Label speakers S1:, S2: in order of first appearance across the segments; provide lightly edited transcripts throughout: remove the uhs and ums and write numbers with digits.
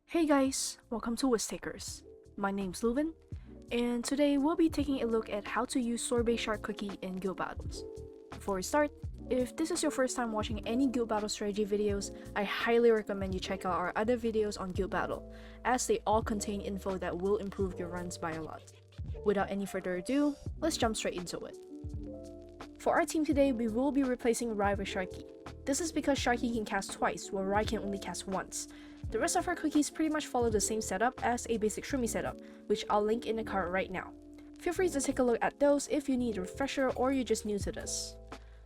S1: Hey guys, welcome to Whisktakers. My name's Leuven, and today we'll be taking a look at how to use Sorbet Shark Cookie in guild battles. Before we start, if this is your first time watching any guild battle strategy videos, I highly recommend you check out our other videos on guild battle, as they all contain info that will improve your runs by a lot. Without any further ado, let's jump straight into it. For our team today, we will be replacing Rai with Sharkie. This is because Sharkie can cast twice, while Rai can only cast once. The rest of our cookies pretty much follow the same setup as a basic Shroomy setup, which I'll link in the card right now. Feel free to take a look at those if you need a refresher or you're just new to this.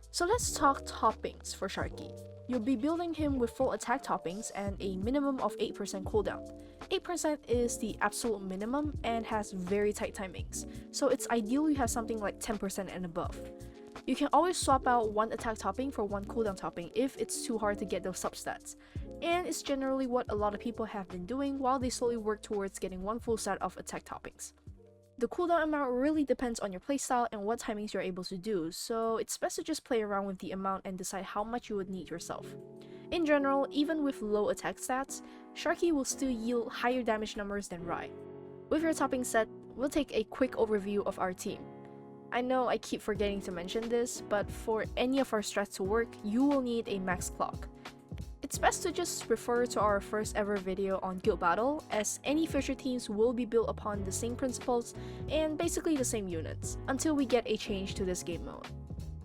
S1: So let's talk toppings for Sharkie. You'll be building him with full attack toppings and a minimum of 8% cooldown. 8% is the absolute minimum and has very tight timings, so it's ideal you have something like 10% and above. You can always swap out one attack topping for one cooldown topping if it's too hard to get those substats, and it's generally what a lot of people have been doing while they slowly work towards getting one full set of attack toppings. The cooldown amount really depends on your playstyle and what timings you're able to do, so it's best to just play around with the amount and decide how much you would need yourself. In general, even with low attack stats, Sharkie will still yield higher damage numbers than Rai. With your topping set, we'll take a quick overview of our team. I know I keep forgetting to mention this, but for any of our strats to work, you will need a max clock. It's best to just refer to our first ever video on guild battle, as any future teams will be built upon the same principles and basically the same units, until we get a change to this game mode.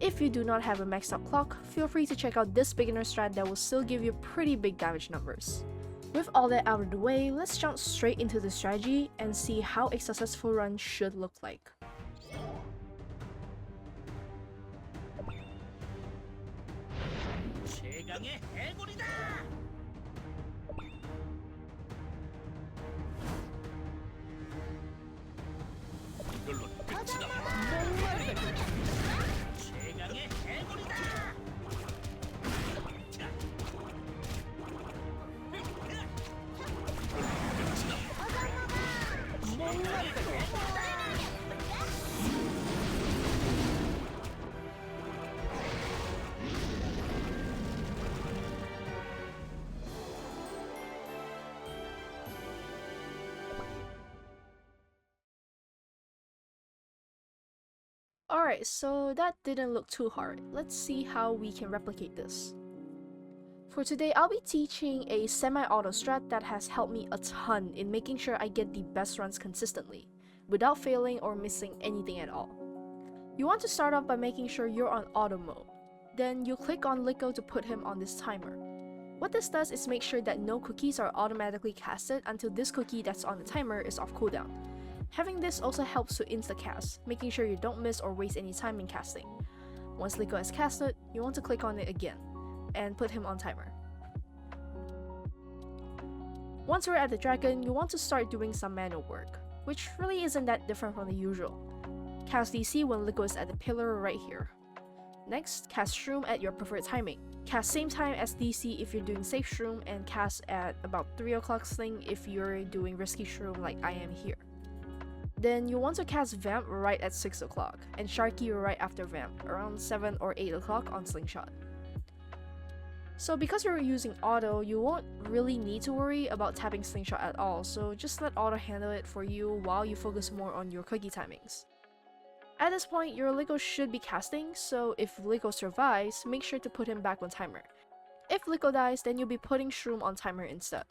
S1: If you do not have a maxed out clock, feel free to check out this beginner strat that will still give you pretty big damage numbers. With all that out of the way, let's jump straight into the strategy and see how a successful run should look like.
S2: 최강의 해골이다! 이걸로 끝이다. 최강의 해골이다! 자. 이걸로 끝이다.
S1: Alright, so that didn't look too hard. Let's see how we can replicate this. For today, I'll be teaching a semi-auto strat that has helped me a ton in making sure I get the best runs consistently, without failing or missing anything at all. You want to start off by making sure you're on auto mode. Then you click on Lico to put him on this timer. What this does is make sure that no cookies are automatically casted until this cookie that's on the timer is off cooldown. Having this also helps to insta-cast, making sure you don't miss or waste any time in casting. Once Lico is casted, you want to click on it again, and put him on timer. Once we're at the dragon, you want to start doing some manual work, which really isn't that different from the usual. Cast DC when Lico is at the pillar right here. Next, cast Shroom at your preferred timing. Cast same time as DC if you're doing safe Shroom, and cast at about 3 o'clock sling if you're doing risky Shroom like I am here. Then you want to cast Vamp right at 6 o'clock, and Sharkie right after Vamp, around 7 or 8 o'clock on Slingshot. So because you're using auto, you won't really need to worry about tapping Slingshot at all, so just let auto handle it for you while you focus more on your cookie timings. At this point, your Lico should be casting, so if Lico survives, make sure to put him back on timer. If Lico dies, then you'll be putting Shroom on timer instead.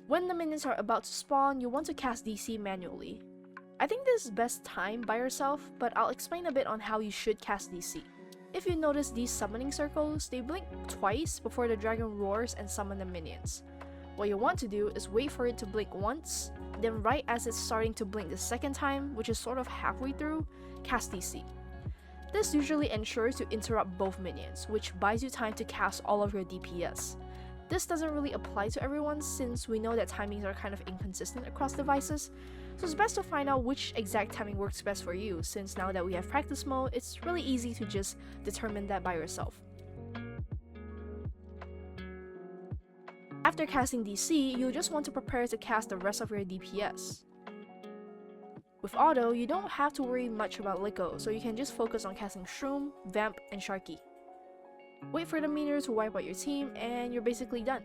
S1: When the minions are about to spawn, you want to cast DC manually. I think this is best timed by yourself, but I'll explain a bit on how you should cast DC. If you notice these summoning circles, they blink twice before the dragon roars and summon the minions. What you want to do is wait for it to blink once, then right as it's starting to blink the second time, which is sort of halfway through, cast DC. This usually ensures to interrupt both minions, which buys you time to cast all of your DPS. This doesn't really apply to everyone since we know that timings are kind of inconsistent across devices, so it's best to find out which exact timing works best for you, since now that we have practice mode, it's really easy to just determine that by yourself. After casting DC, you'll just want to prepare to cast the rest of your DPS. With auto, you don't have to worry much about Lico, so you can just focus on casting Shroom, Vamp, and Sharkie. Wait for the minions to wipe out your team, and you're basically done.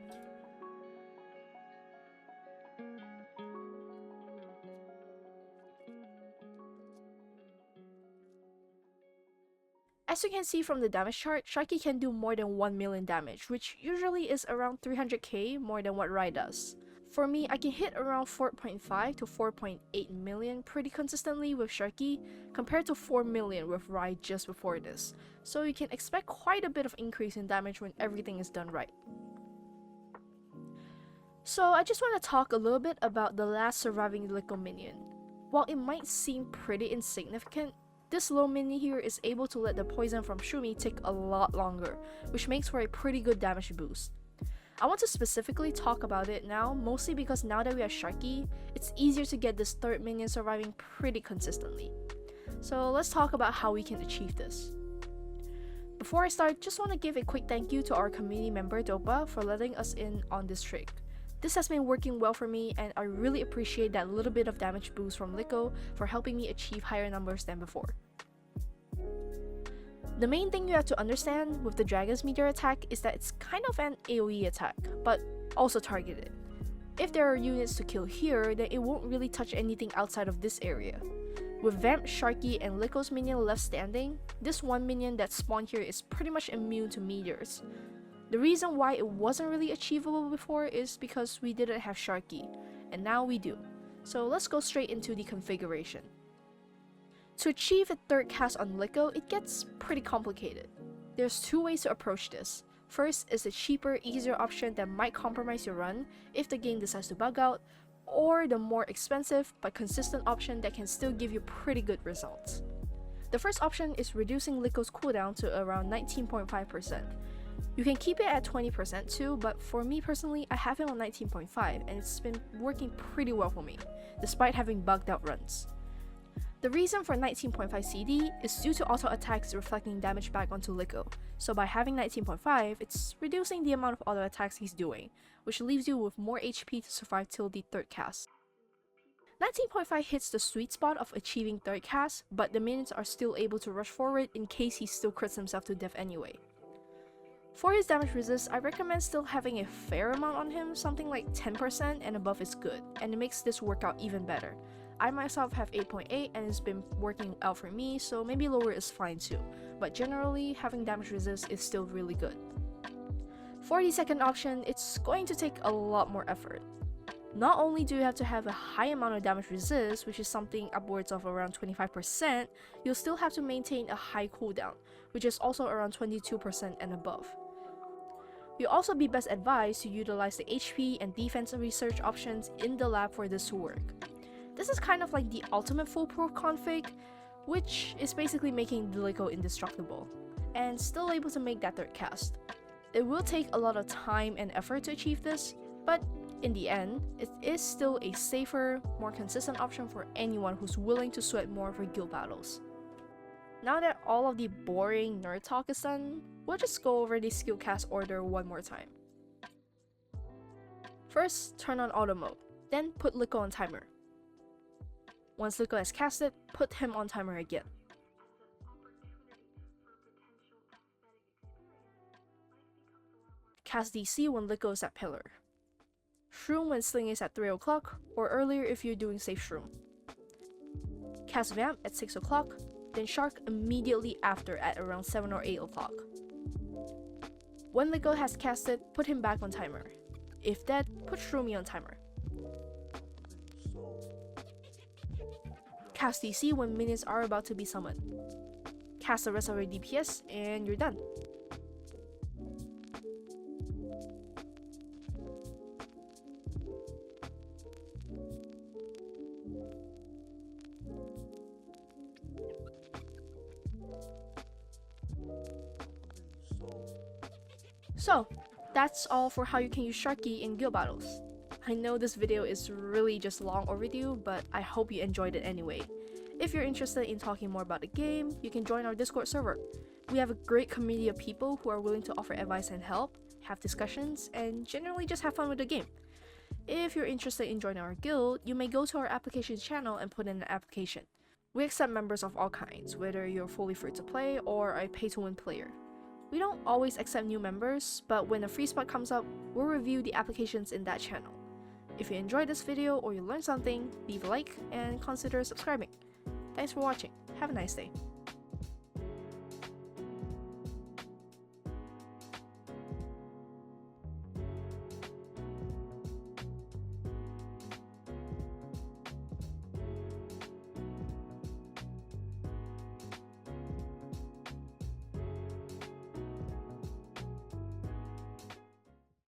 S1: As you can see from the damage chart, Sharkie can do more than 1 million damage, which usually is around 300k more than what Rai does. For me, I can hit around 4.5 to 4.8 million pretty consistently with Sharkie, compared to 4 million with Rai just before this, so you can expect quite a bit of increase in damage when everything is done right. So I just want to talk a little bit about the last surviving Lico minion. While it might seem pretty insignificant, this low minion here is able to let the poison from Shumi take a lot longer, which makes for a pretty good damage boost. I want to specifically talk about it now, mostly because now that we have Sharkie, it's easier to get this third minion surviving pretty consistently. So let's talk about how we can achieve this. Before I start, just want to give a quick thank you to our community member Dopa for letting us in on this trick. This has been working well for me, and I really appreciate that little bit of damage boost from Lico for helping me achieve higher numbers than before. The main thing you have to understand with the Dragon's Meteor attack is that it's kind of an AoE attack, but also targeted. If there are units to kill here, then it won't really touch anything outside of this area. With Vamp, Sharkie, and Lico's minion left standing, this one minion that spawned here is pretty much immune to meteors. The reason why it wasn't really achievable before is because we didn't have Sharkie, and now we do. So let's go straight into the configuration. To achieve a third cast on Lico, it gets pretty complicated. There's two ways to approach this. First is the cheaper, easier option that might compromise your run if the game decides to bug out, or the more expensive but consistent option that can still give you pretty good results. The first option is reducing Lico's cooldown to around 19.5%. You can keep it at 20% too, but for me personally, I have it on 19.5 and it's been working pretty well for me, despite having bugged out runs. The reason for 19.5 CD is due to auto attacks reflecting damage back onto Lico, so by having 19.5, it's reducing the amount of auto attacks he's doing, which leaves you with more HP to survive till the third cast. 19.5 hits the sweet spot of achieving third cast, but the minions are still able to rush forward in case he still crits himself to death anyway. For his damage resist, I recommend still having a fair amount on him, something like 10% and above is good, and it makes this work out even better. I myself have 8.8 and it's been working out for me, so maybe lower is fine too, but generally having damage resist is still really good. For the second option, it's going to take a lot more effort. Not only do you have to have a high amount of damage resist, which is something upwards of around 25%, you'll still have to maintain a high cooldown, which is also around 22% and above. You'll also be best advised to utilize the HP and defense research options in the lab for this to work. This is kind of like the ultimate foolproof config, which is basically making the Lico indestructible, and still able to make that third cast. It will take a lot of time and effort to achieve this, but in the end, it is still a safer, more consistent option for anyone who's willing to sweat more for guild battles. Now that all of the boring nerd talk is done, we'll just go over the skill cast order one more time. First, turn on auto mode, then put Lico on timer. Once Lico has casted, put him on timer again. Cast DC when Lico is at pillar. Shroom when Sling is at 3 o'clock, or earlier if you're doing safe Shroom. Cast Vamp at 6 o'clock, then Shark immediately after at around 7 or 8 o'clock. When Lico has casted, put him back on timer. If dead, put Shroomy on timer. Cast DC when minions are about to be summoned. Cast the rest of your DPS and you're done. So, that's all for how you can use Sharkie in guild battles. I know this video is really just long overdue, but I hope you enjoyed it anyway. If you're interested in talking more about the game, you can join our Discord server. We have a great community of people who are willing to offer advice and help, have discussions, and generally just have fun with the game. If you're interested in joining our guild, you may go to our applications channel and put in an application. We accept members of all kinds, whether you're fully free to play or a pay-to-win player. We don't always accept new members, but when a free spot comes up, we'll review the applications in that channel. If you enjoyed this video or you learned something, leave a like and consider subscribing. Thanks for watching. Have a nice day.